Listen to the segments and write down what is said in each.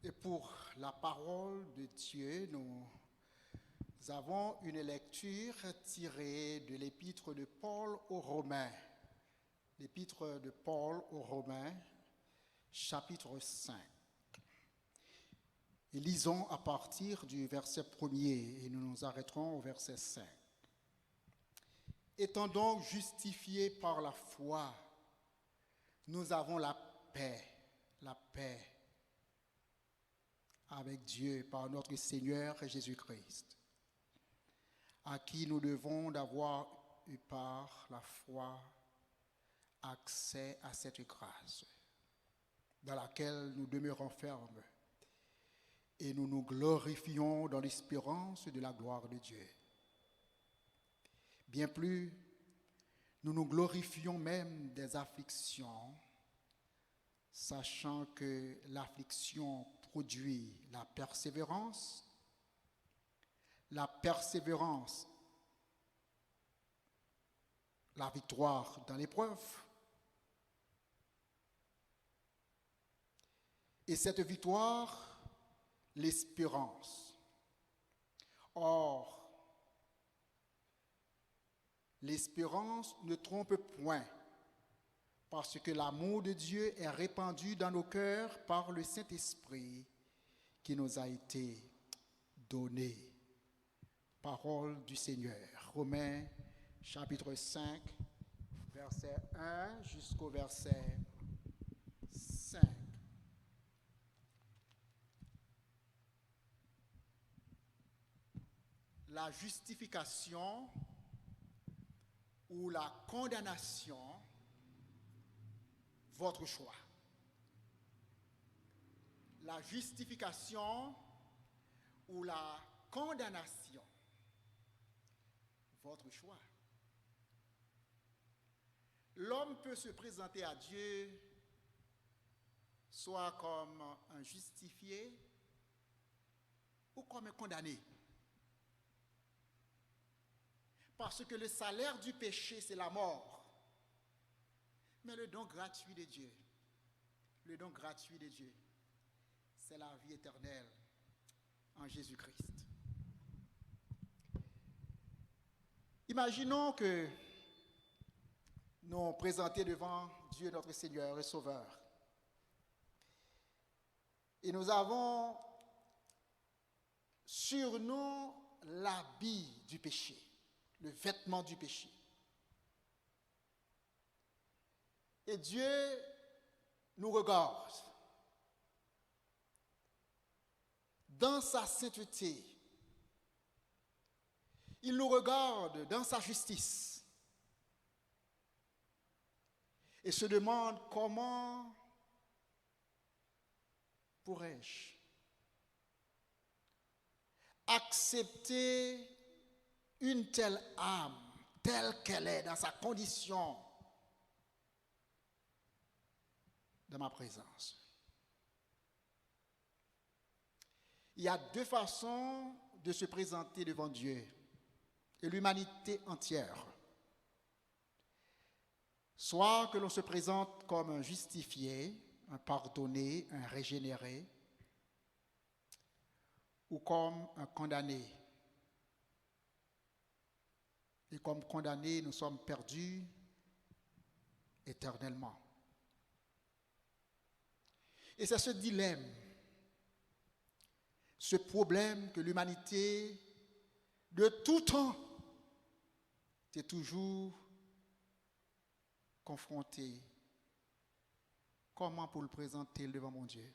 Et pour la parole de Dieu, nous avons une lecture tirée de l'épître de Paul aux Romains. L'épître de Paul aux Romains, chapitre 5. Et lisons à partir du verset 1er et nous nous arrêterons au verset 5. Étant donc justifiés par la foi, nous avons la paix avec Dieu par notre Seigneur Jésus-Christ, à qui nous devons d'avoir eu par la foi accès à cette grâce, dans laquelle nous demeurons fermes, et nous nous glorifions dans l'espérance de la gloire de Dieu. Bien plus, nous nous glorifions même des afflictions, sachant que l'affliction produit la persévérance, la victoire dans l'épreuve, et cette victoire, l'espérance. Or, l'espérance ne trompe point, parce que l'amour de Dieu est répandu dans nos cœurs par le Saint-Esprit qui nous a été donné. Parole du Seigneur. Romains chapitre 5, verset 1 jusqu'au verset 5. La justification ou la condamnation, votre choix. La justification ou la condamnation, votre choix. L'homme peut se présenter à Dieu soit comme un justifié ou comme un condamné. Parce que le salaire du péché, c'est la mort. Mais le don gratuit de Dieu, c'est la vie éternelle en Jésus-Christ. Imaginons que nous présentons devant Dieu notre Seigneur et Sauveur. Et nous avons sur nous l'habit du péché, le vêtement du péché. Et Dieu nous regarde dans sa sainteté. Il nous regarde dans sa justice et se demande comment pourrais-je accepter une telle âme, telle qu'elle est, dans sa condition, dans ma présence. Il y a deux façons de se présenter devant Dieu et l'humanité entière. Soit que l'on se présente comme un justifié, un pardonné, un régénéré, ou comme un condamné. Et comme condamnés, nous sommes perdus éternellement. Et c'est ce dilemme, ce problème que l'humanité, de tout temps, est toujours confrontée. Comment pour le présenter devant mon Dieu?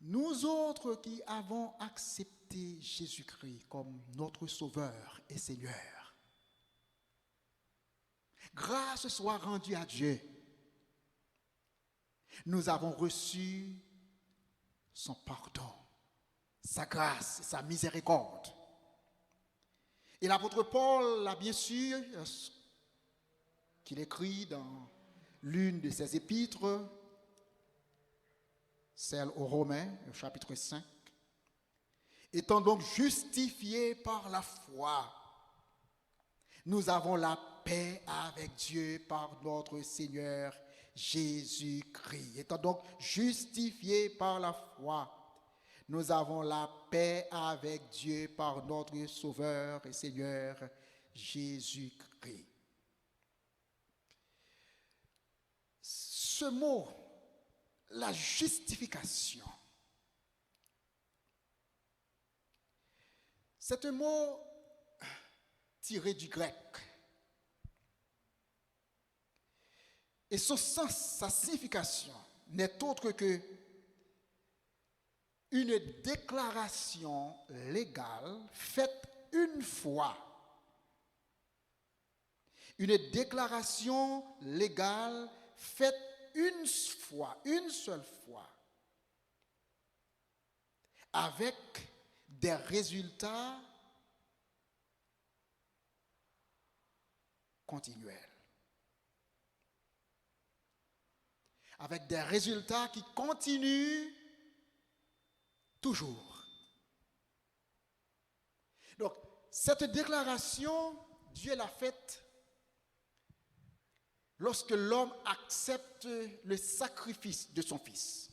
Nous autres qui avons accepté Jésus-Christ comme notre Sauveur et Seigneur, grâce soit rendue à Dieu. Nous avons reçu son pardon, sa grâce, sa miséricorde. Et l'apôtre Paul l'a bien sûr, qu'il écrit dans l'une de ses épîtres, celle aux Romains, au chapitre 5. Étant donc justifiés par la foi, nous avons la paix avec Dieu par notre Seigneur Jésus-Christ. Étant donc justifiés par la foi, nous avons la paix avec Dieu par notre Sauveur et Seigneur Jésus-Christ. Ce mot, la justification, c'est un mot tiré du grec. Et son sens, sa signification n'est autre que une déclaration légale faite une fois. Une déclaration légale faite une fois, une seule fois, avec des résultats continuels. Avec des résultats qui continuent toujours. Donc, cette déclaration, Dieu l'a faite lorsque l'homme accepte le sacrifice de son Fils.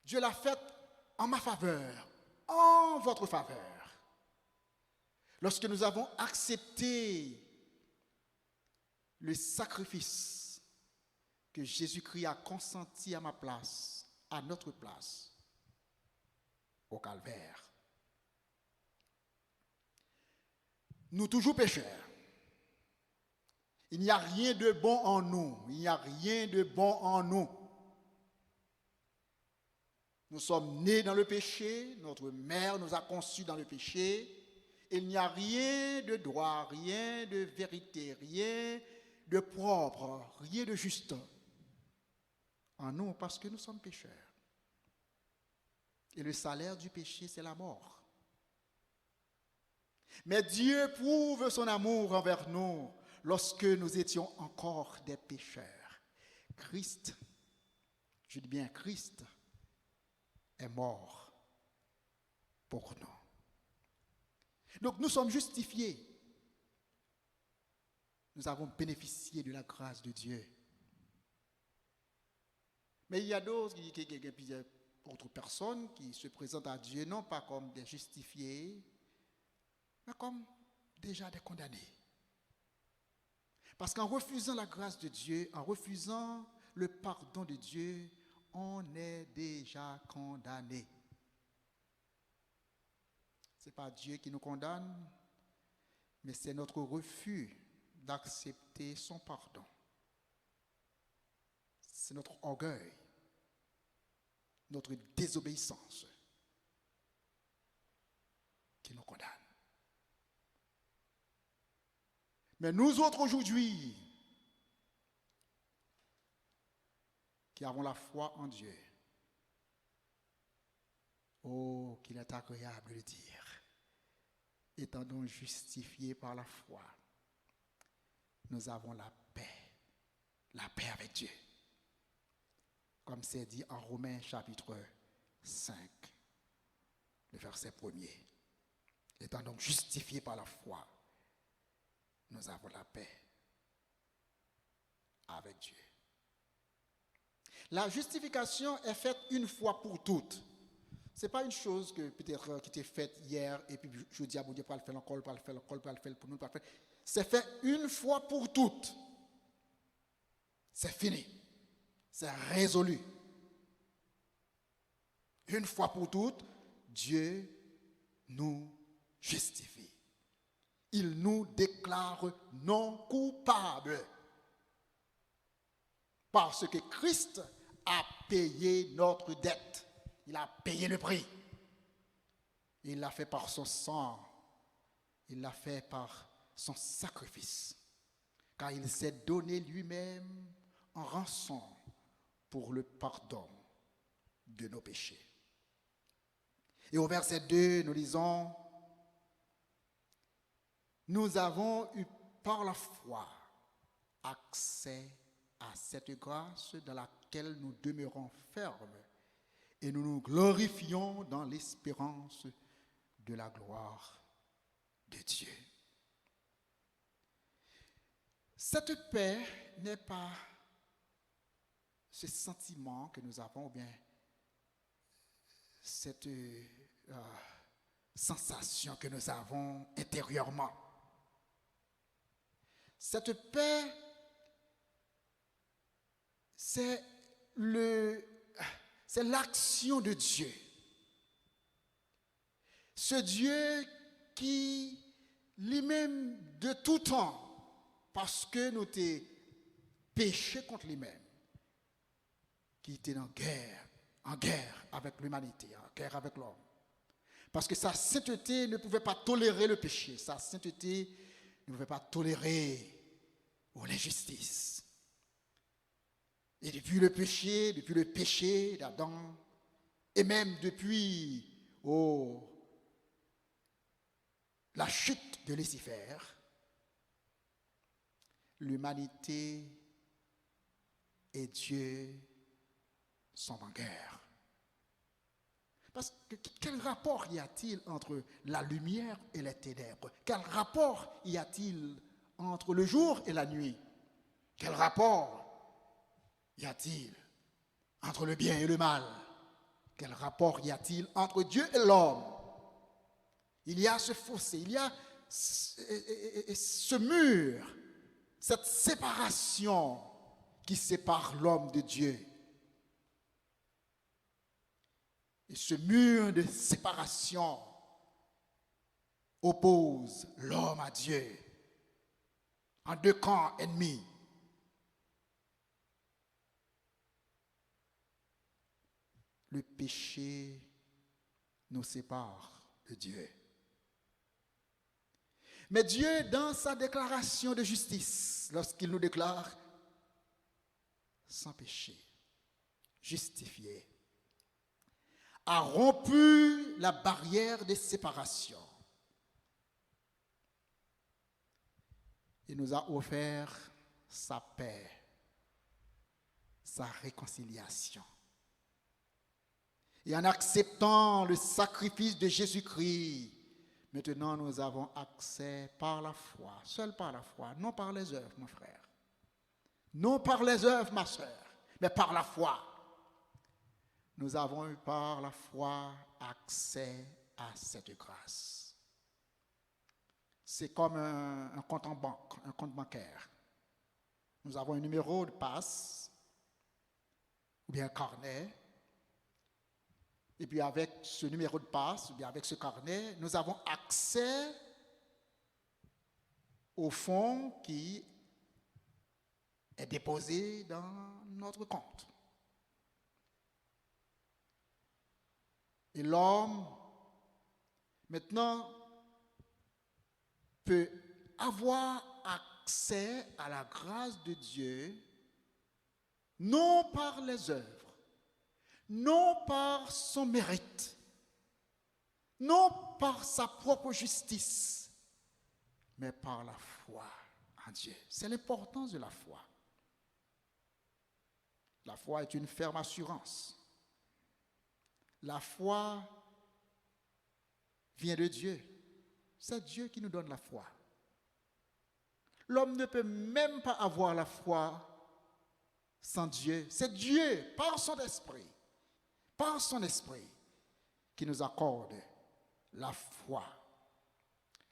Dieu l'a faite en ma faveur, en votre faveur. Lorsque nous avons accepté le sacrifice que Jésus-Christ a consenti à ma place, à notre place, au calvaire. Nous toujours pécheurs. Il n'y a rien de bon en nous. Il n'y a rien de bon en nous. Nous sommes nés dans le péché. Notre mère nous a conçus dans le péché. Il n'y a rien de droit, rien de vérité, rien de propre, rien de juste en nous parce que nous sommes pécheurs. Et le salaire du péché, c'est la mort. Mais Dieu prouve son amour envers nous lorsque nous étions encore des pécheurs. Christ, je dis bien Christ, est mort pour nous. Donc nous sommes justifiés. Nous avons bénéficié de la grâce de Dieu. Mais il y a d'autres personnes qui se présentent à Dieu non pas comme des justifiés, mais comme déjà des condamnés. Parce qu'en refusant la grâce de Dieu, en refusant le pardon de Dieu, on est déjà condamné. Ce n'est pas Dieu qui nous condamne, mais c'est notre refus d'accepter son pardon. C'est notre orgueil, notre désobéissance qui nous condamne. Mais nous autres aujourd'hui, qui avons la foi en Dieu, oh, qu'il est agréable de dire, étant donc justifiés par la foi, nous avons la paix avec Dieu. Comme c'est dit en Romains chapitre 5, le verset 1er. Étant donc justifiés par la foi, nous avons la paix avec Dieu. La justification est faite une fois pour toutes. Ce n'est pas une chose que peut-être qui était faite hier et puis je dis à mon Dieu pour le faire encore, pour le faire encore, pour le faire pour nous, pour le faire. C'est fait une fois pour toutes. C'est fini. C'est résolu. Une fois pour toutes, Dieu nous justifie. Il nous déclare non coupables. Parce que Christ a payé notre dette. Il a payé le prix. Il l'a fait par son sang. Il l'a fait par son sacrifice. Car il s'est donné lui-même en rançon pour le pardon de nos péchés. Et au verset 2, nous lisons, nous avons eu par la foi accès à cette grâce dans laquelle nous demeurons fermes et nous nous glorifions dans l'espérance de la gloire de Dieu. Cette paix n'est pas ce sentiment que nous avons, ou bien cette sensation que nous avons intérieurement. Cette paix, c'est l'action de Dieu. Ce Dieu qui, lui-même, de tout temps, parce que nous étions péchés contre lui-même, qui était en guerre avec l'humanité, en guerre avec l'homme. Parce que sa sainteté ne pouvait pas tolérer le péché, sa sainteté ne pouvait pas tolérer l'injustice. Et depuis le péché d'Adam, et même depuis la chute de Lucifer, l'humanité et Dieu sont en guerre. Parce que quel rapport y a-t-il entre la lumière et les ténèbres? Quel rapport y a-t-il entre le jour et la nuit? Quel rapport y a-t-il entre le bien et le mal? Quel rapport y a-t-il entre Dieu et l'homme? Il y a ce fossé, il y a ce mur, cette séparation qui sépare l'homme de Dieu. Et ce mur de séparation oppose l'homme à Dieu en deux camps ennemis. Le péché nous sépare de Dieu. Mais Dieu, dans sa déclaration de justice, lorsqu'il nous déclare sans péché, justifié, a rompu la barrière de séparation. Il nous a offert sa paix, sa réconciliation. Et en acceptant le sacrifice de Jésus-Christ, maintenant nous avons accès par la foi, seul par la foi, non par les œuvres, mon frère. Non par les œuvres, ma soeur, mais par la foi. Nous avons eu par la foi accès à cette grâce. C'est comme un compte en banque, un compte bancaire. Nous avons un numéro de passe, ou bien un carnet. Et puis avec ce numéro de passe, ou bien avec ce carnet, nous avons accès au fonds qui est déposé dans notre compte. Et l'homme, maintenant, peut avoir accès à la grâce de Dieu, non par les œuvres, non par son mérite, non par sa propre justice, mais par la foi en Dieu. C'est l'importance de la foi. La foi est une ferme assurance. La foi vient de Dieu. C'est Dieu qui nous donne la foi. L'homme ne peut même pas avoir la foi sans Dieu. C'est Dieu, par son esprit, qui nous accorde la foi.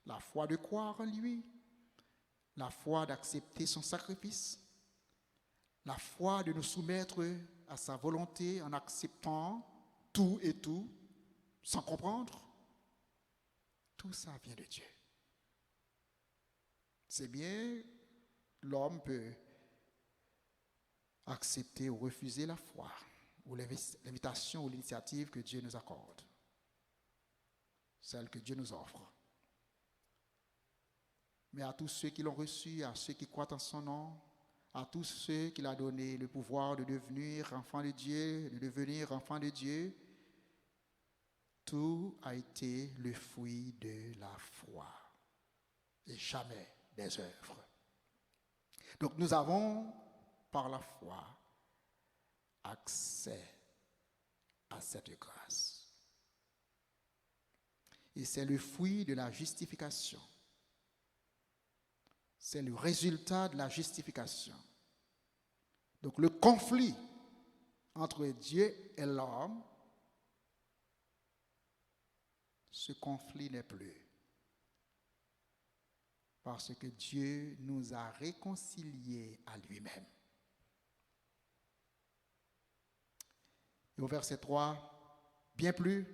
La foi de croire en lui, la foi d'accepter son sacrifice, la foi de nous soumettre à sa volonté en acceptant tout et tout, sans comprendre. Tout ça vient de Dieu. C'est bien, l'homme peut accepter ou refuser la foi, ou l'invitation ou l'initiative que Dieu nous accorde, celle que Dieu nous offre. Mais à tous ceux qui l'ont reçu, à ceux qui croient en son nom, à tous ceux qu'il a donné le pouvoir de devenir enfants de Dieu, tout a été le fruit de la foi et jamais des œuvres. Donc nous avons, par la foi, accès à cette grâce. Et c'est le fruit de la justification. c'est le résultat de la justification. Donc le conflit entre Dieu et l'homme, ce conflit n'est plus. Parce que Dieu nous a réconciliés à lui-même. Et au verset 3, bien plus,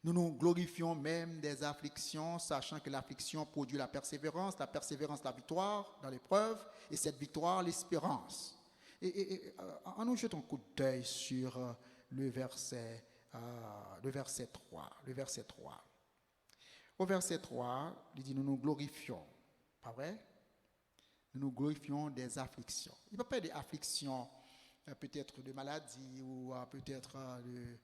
nous nous glorifions même des afflictions, sachant que l'affliction produit la persévérance la victoire dans l'épreuve, et cette victoire, l'espérance. En nous jetons un coup d'œil sur le verset 3. Au verset 3, il dit, nous nous glorifions. Pas vrai? Nous nous glorifions des afflictions. Il ne peut pas être des afflictions peut-être de maladie ou peut-être de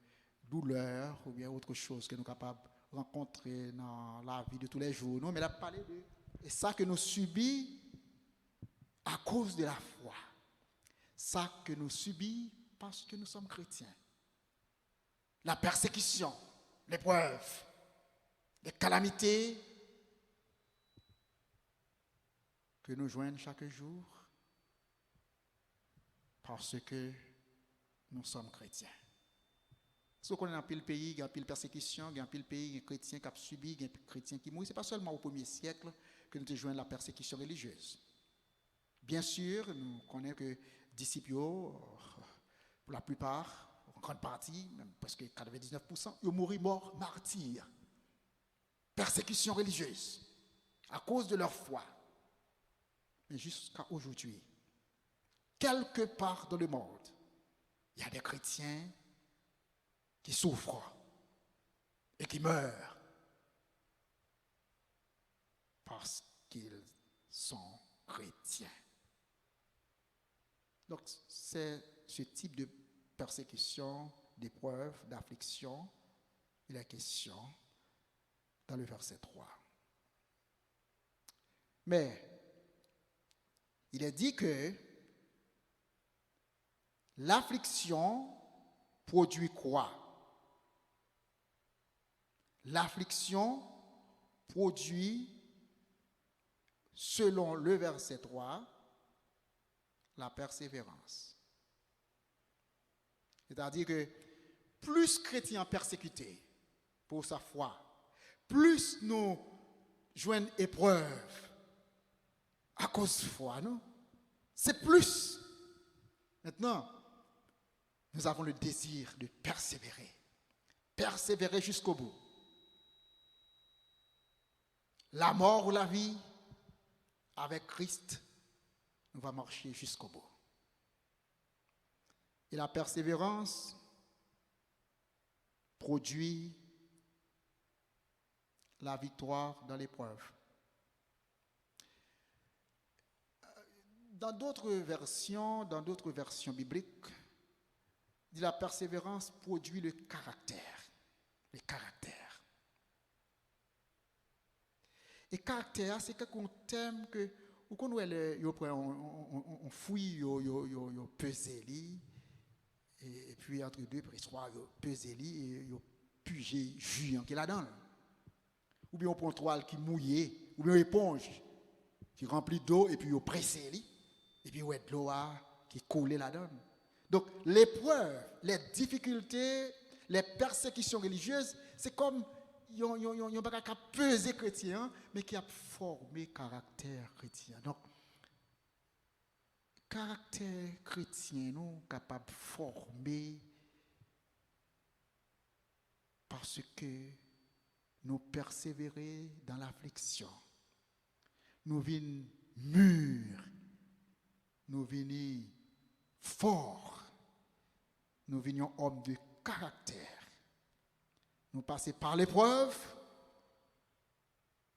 douleur ou bien autre chose que nous sommes capables de rencontrer dans la vie de tous les jours. Non, mais il a parlé de ça que nous subissons à cause de la foi. Ça que nous subissons parce que nous sommes chrétiens. La persécution, l'épreuve, les calamités que nous joignent chaque jour parce que nous sommes chrétiens. Si on a un pile pays, il y a un pile persécution, il y a un pile pays, il y a un chrétien qui a subi, il y a un chrétien qui mourut. Ce n'est pas seulement au 1er siècle que nous joignons la persécution religieuse. Bien sûr, nous connaissons que disciples, pour la plupart, en grande partie, même presque 99%, ils mourent morts martyrs. Persécution religieuse, à cause de leur foi. Mais jusqu'à aujourd'hui, quelque part dans le monde, il y a des chrétiens qui souffrent et qui meurent parce qu'ils sont chrétiens. Donc, c'est ce type de persécution, d'épreuve, d'affliction, il est question dans le verset 3. Mais, il est dit que l'affliction produit quoi? L'affliction produit, selon le verset 3, la persévérance. C'est-à-dire que plus chrétiens persécutés pour sa foi, plus nous joignent épreuve à cause de foi, non? C'est plus. Maintenant, nous avons le désir de persévérer. Persévérer jusqu'au bout. La mort ou la vie, avec Christ, nous va marcher jusqu'au bout. Et la persévérance produit la victoire dans l'épreuve. Dans d'autres versions bibliques, dit la persévérance produit le caractère. Le caractère. Et caractère, c'est quelque thème que, ou qu'on on fouille, on pesé et puis entre deux, après trois, on pesé et on pugé jus qui est là-dedans. Ou bien on prend une toile qui mouillée, ou bien une éponge qui remplit d'eau et puis on pressé et puis on a de l'eau qui est collée là-dedans. Donc l'épreuve, les difficultés, les persécutions religieuses, c'est comme yon pas qu'à peser chrétien, mais qui a formé caractère chrétien. Donc caractère chrétien nous capable de former parce que nous persévérer dans l'affliction. Nous venons mûrs, nous venons forts, nous venions hommes de caractère. Nous passons par l'épreuve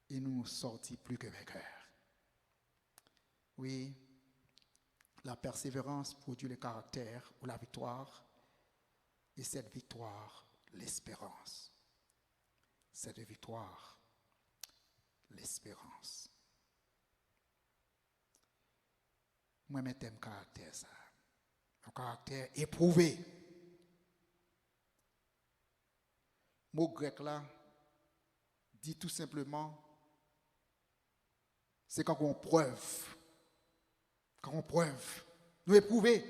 et nous sortis plus que vainqueurs. Oui, la persévérance produit le caractère ou la victoire, et cette victoire, l'espérance. Cette victoire, l'espérance. Moi, je m'aime caractère ça. Un caractère éprouvé. Le mot grec là dit tout simplement c'est quand on preuve. Quand on preuve, nous éprouver.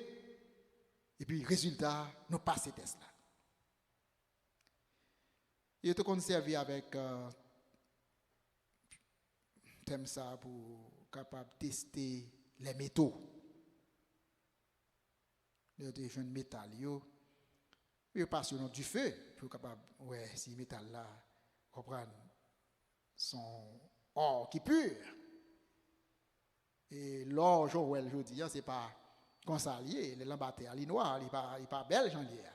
Et puis, résultat, nous passons ces tests-là. Il te conservé avec thème ça pour capable de tester les métaux. Les jeunes métal, ils passent sur du feu pour capable, ouais, si les métal là, comprendre, sont or qui pur. Et l'or, je dis, c'est pas consalié, les lambatés, les noirs, il n'est pas belge en dire.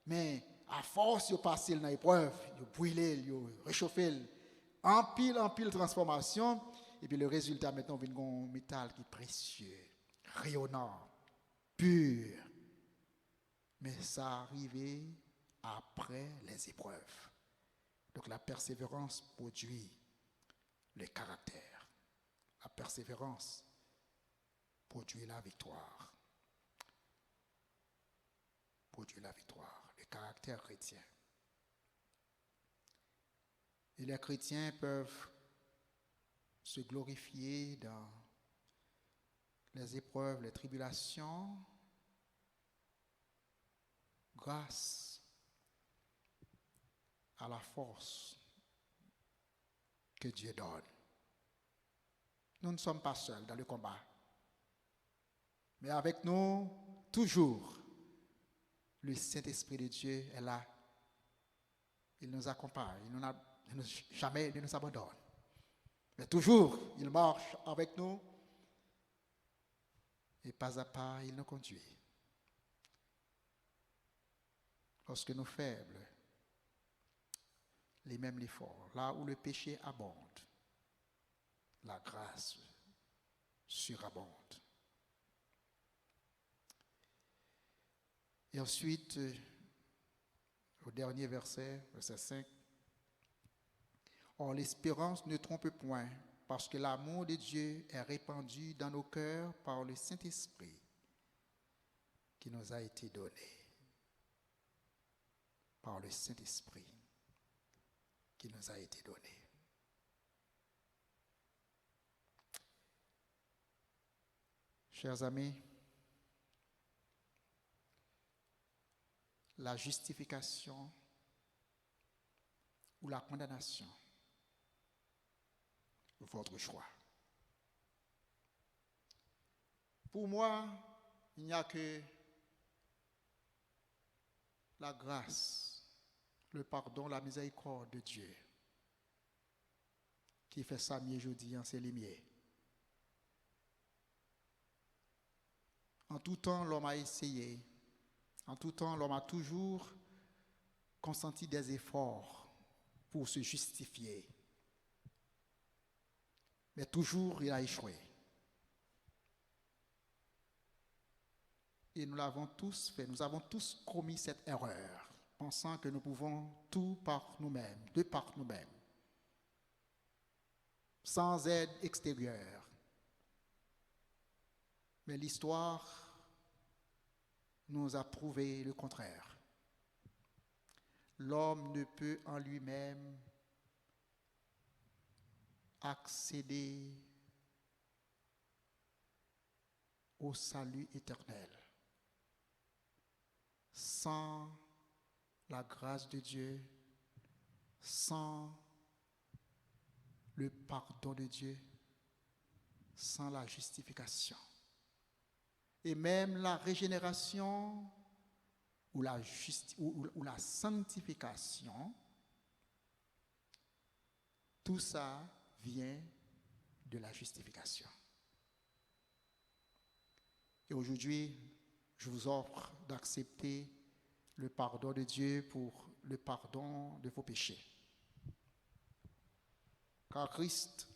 Mais à force de passer dans l'épreuve, de brûler, de réchauffer, en pile transformation, et puis le résultat maintenant vient un métal qui est précieux, rayonnant, pur. Mais ça arrive après les épreuves. Donc la persévérance produit le caractère. La persévérance produit la victoire. Produit la victoire, le caractère chrétien. Et les chrétiens peuvent se glorifier dans les épreuves, les tribulations, grâce à la force que Dieu donne. Nous ne sommes pas seuls dans le combat, mais avec nous, toujours, le Saint-Esprit de Dieu est là. Il nous accompagne, jamais ne nous abandonne. Mais toujours, il marche avec nous et pas à pas, il nous conduit. Lorsque nous faibles, les mêmes l'effort, là où le péché abonde, la grâce surabonde. Et ensuite, au dernier verset, verset 5, « Or l'espérance ne trompe point, parce que l'amour de Dieu est répandu dans nos cœurs par le Saint-Esprit qui nous a été donné. » Par le Saint-Esprit qui nous a été donné. Chers amis, la justification ou la condamnation, votre choix. Pour moi, il n'y a que la grâce, le pardon, la miséricorde de Dieu qui fait ça mieux aujourd'hui en ces lumières. En tout temps, l'homme a essayé. En tout temps, l'homme a toujours consenti des efforts pour se justifier. Mais toujours, il a échoué. Et nous l'avons tous fait. Nous avons tous commis cette erreur, pensant que nous pouvons tout par nous-mêmes, de par nous-mêmes, sans aide extérieure. Mais l'histoire nous a prouvé le contraire. L'homme ne peut en lui-même accéder au salut éternel sans la grâce de Dieu, sans le pardon de Dieu, sans la justification. Et même la régénération ou la sanctification, tout ça vient de la justification. Et aujourd'hui, je vous offre d'accepter le pardon de Dieu pour le pardon de vos péchés. Car Christ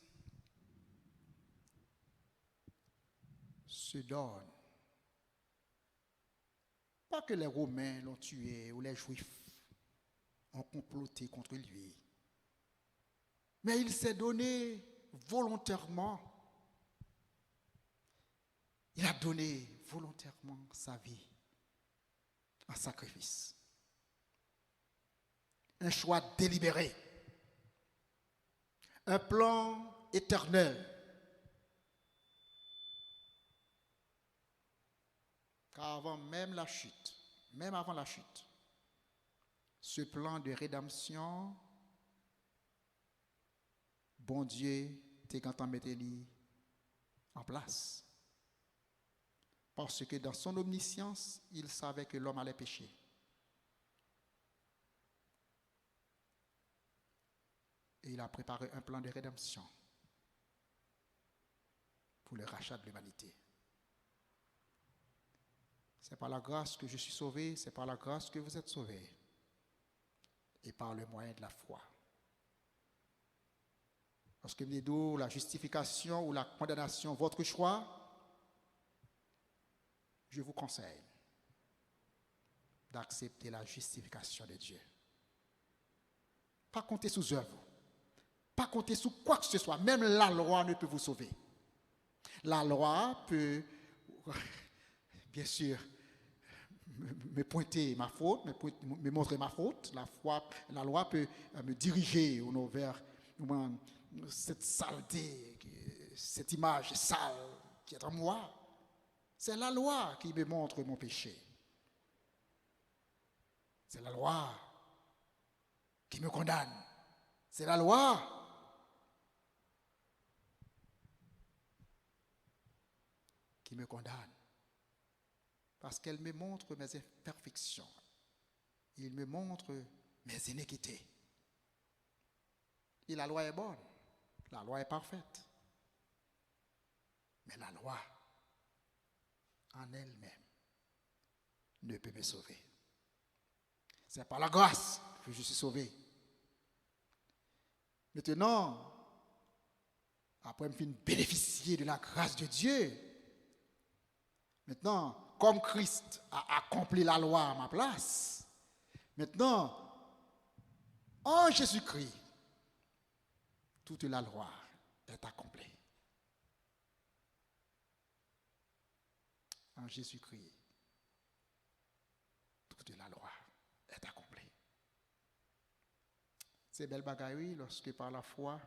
se donne. Pas que les Romains l'ont tué ou les Juifs ont comploté contre lui. Mais il s'est donné volontairement. Il a donné volontairement sa vie en sacrifice. Un choix délibéré. Un plan éternel Car même avant la chute, ce plan de rédemption, bon Dieu, t'es content de mettre en place. Parce que dans son omniscience, il savait que l'homme allait pécher. Et il a préparé un plan de rédemption pour le rachat de l'humanité. C'est par la grâce que je suis sauvé, c'est par la grâce que vous êtes sauvés. Et par le moyen de la foi. Lorsque vous dites la justification ou la condamnation, votre choix, je vous conseille d'accepter la justification de Dieu. Pas compter sous œuvre. Pas compter sous quoi que ce soit. Même la loi ne peut vous sauver. La loi peut, bien sûr, me pointer ma faute, me montrer ma faute. La loi peut me diriger vers cette saleté, cette image sale qui est en moi. C'est la loi qui me montre mon péché. C'est la loi qui me condamne. C'est la loi qui me condamne. Parce qu'elle me montre mes imperfections. Il me montre mes iniquités. Et la loi est bonne. La loi est parfaite. Mais la loi, en elle-même, ne peut me sauver. C'est par la grâce que je suis sauvé. Maintenant, après me bénéficier de la grâce de Dieu, maintenant, comme Christ a accompli la loi à ma place, maintenant, en Jésus-Christ, toute la loi est accomplie. En Jésus-Christ, toute la loi est accomplie. C'est belle bagaille lorsque par la foi,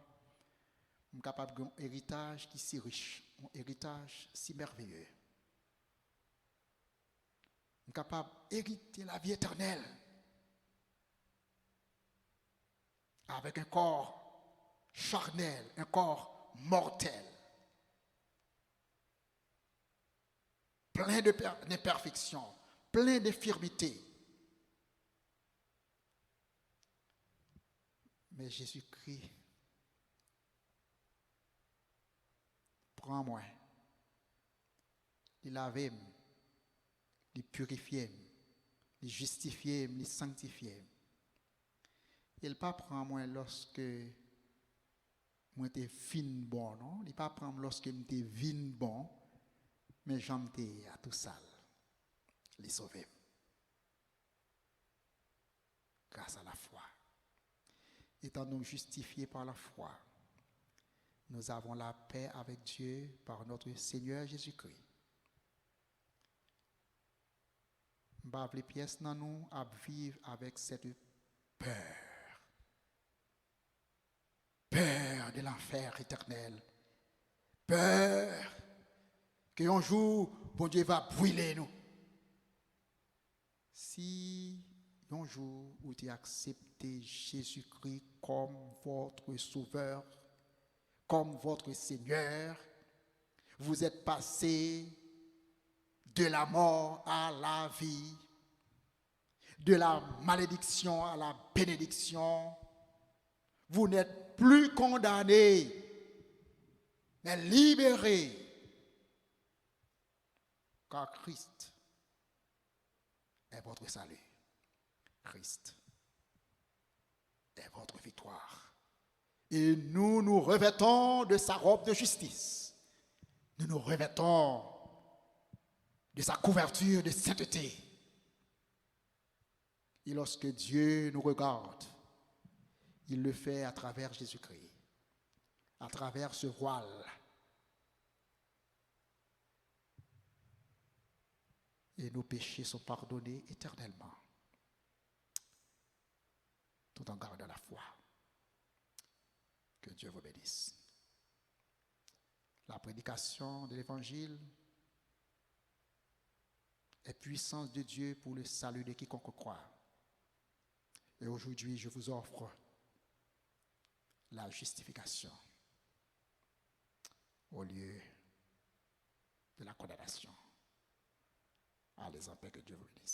je suis capable d'un héritage qui est si riche, un héritage si merveilleux. Je suis capable d'hériter la vie éternelle avec un corps charnel, un corps mortel, plein d'imperfections, plein d'infirmités. Mais Jésus-Christ prend moi, il lave, il purifie, il justifie, il sanctifie. Il ne pas prend moi lorsque moi t'es fin bon, non? Il pas prend lorsque moi t'es vin bon, mais j'en t'ai à tout sale. Les sauver. Grâce à la foi. Étant donc justifiés par la foi, nous avons la paix avec Dieu par notre Seigneur Jésus-Christ. Bah, les pièces dans nous à vivre avec cette peur. Peur de l'enfer éternel. Peur que un jour, bon Dieu va brûler nous. Si un jour vous avez accepté Jésus-Christ comme votre sauveur, comme votre Seigneur, vous êtes passé de la mort à la vie, de la malédiction à la bénédiction. Vous n'êtes plus condamné, mais libéré, car Christ est votre salut. Christ est votre victoire. Et nous nous revêtons de sa robe de justice. Nous nous revêtons de sa couverture de sainteté. Et lorsque Dieu nous regarde, il le fait à travers Jésus-Christ, à travers ce voile. Et nos péchés sont pardonnés éternellement, tout en gardant la foi. Que Dieu vous bénisse. La prédication de l'Évangile est puissance de Dieu pour le salut de quiconque croit. Et aujourd'hui, je vous offre la justification au lieu de la condamnation. Allez en paix, que Dieu vous bénisse.